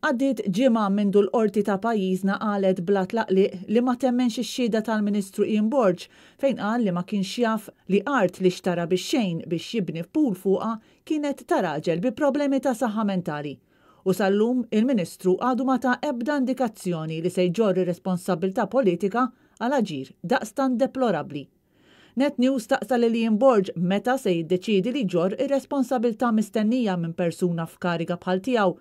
Għaddiet ġimgħa mindu l-qorti ta' pajjiżna qalet bla tlaqliq li ma temmenx ix-xhieda tal-Ministru Ian Borg fejn qal li ma kienx jaf li art li xtara bix-xejn biex jibni f'pool fuqha kienet ta' raġel bi problemi ta' saħħa mentali. U sal-lum il-Ministru għadu ma ta' ebda indikazzjoni li se jġorri responsabilità politika għal aġir daqstant deplorabbli. Net News taqsal li Ian Borg meta se jiddeċiedi li jġorr ir-responsabilità mistennija minn persuna f'kariga bħal tiegħu.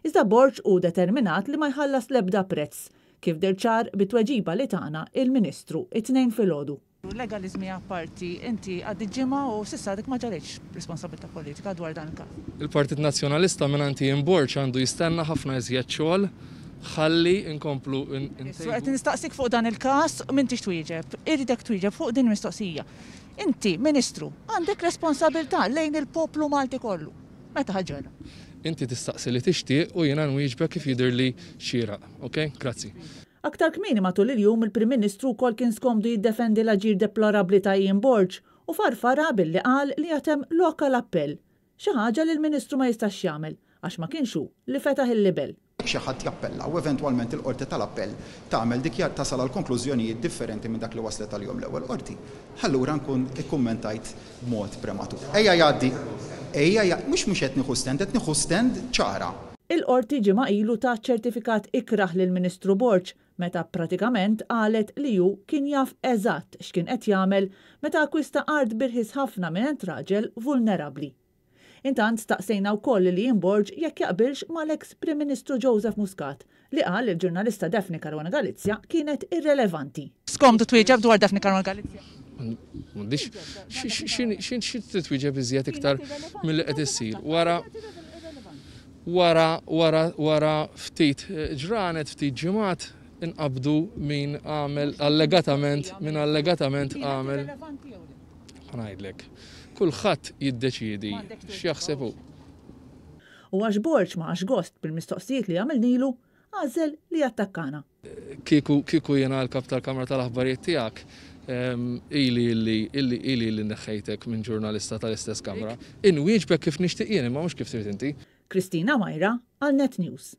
Iżda Borg hu determinat li ma jħallas l-ebda prezz, kif dirċar bit-tweġiba li tagħna il-Ministru it-tnejn filgħodu. Legalizmi apparti, inti għaddi ġimgħa u s'issa dik ma ġarriċ responsabilità politika dwar dan il-każ. Il-Partit Nazzjonalista minn Ian Borg għandu jistenna ħafna iżjed xogħol ħalli inkomplu. Qed nistaqsik fuq dan il-każ m'intix twieġeb, iridek twieġeb fuq din mistoqsija. Inti, Ministru, għandek responsabilità lejn il-poplu Malti kollu. Meta ħaġġorna? Inti tistaqsi li tixtieq u jiena nwieġbek kif jidhirli xieraq, ok? Grazzi. Aktar kmieni matul il-jum il-Prim Ministru wkoll kien skomdu jiddefendi l-aġir deplorabbli ta' Ian Borg u farfara billi qal li jatem lokal appell. Xi ħaġa li l-Ministru ma jistax jagħmel għax ma kienx hu li fetaħ il-libel. Xi ħadd jappella u eventwalment il-qorti tal-appell tagħmel dikjar tasal għal konklużjonijiet differenti minn dak li waslet tal-jum l-ewwel qorti. Allura nkun ikkummentajt b'mod prematur. Ejja jgħaddi. Mhux qed nieħu stand, qed nieħu stand ċara. Il-qorti ġimgħa ilu ta' ċertifikat ikraħ lill-Ministru Borg meta pratikament qalet li hu kien jaf eżatt x'kien qed jagħmel meta akkwista art birħis ħafna minn raġel vulnerabbli. Intant staqsejna wkoll li Ian Borg jekk jaqbilx mal-eks Prim Ministru Joseph Muscat li qal il-ġurnalista Daphne Caruana Galizia kienet irrelevanti. Skomdu twieġeb dwar Daphne Caruana Galizia? M'għandix xi titwieġeb iżjed iktar milli qed issir. Wara ftit ġranet, ftit ġimgħat inqabdu min għamel allegatament għamel. Ngħidlek. Kulħadd jiddeċiedi x'jaħseb hu. U għax Borg ma għax gost bil-mistoqsijiet li għamilnilu, għażel li jattakkana. Kieku jiena l-kap tal-Kamra tal-Aħbarijiet tiegħek, ili li neħħejtek minn ġurnalista tal-istess Kamra. Inwieġbek kif nixtieq jien, imma mhux kif trid inti. Kristina Majra għal Net News.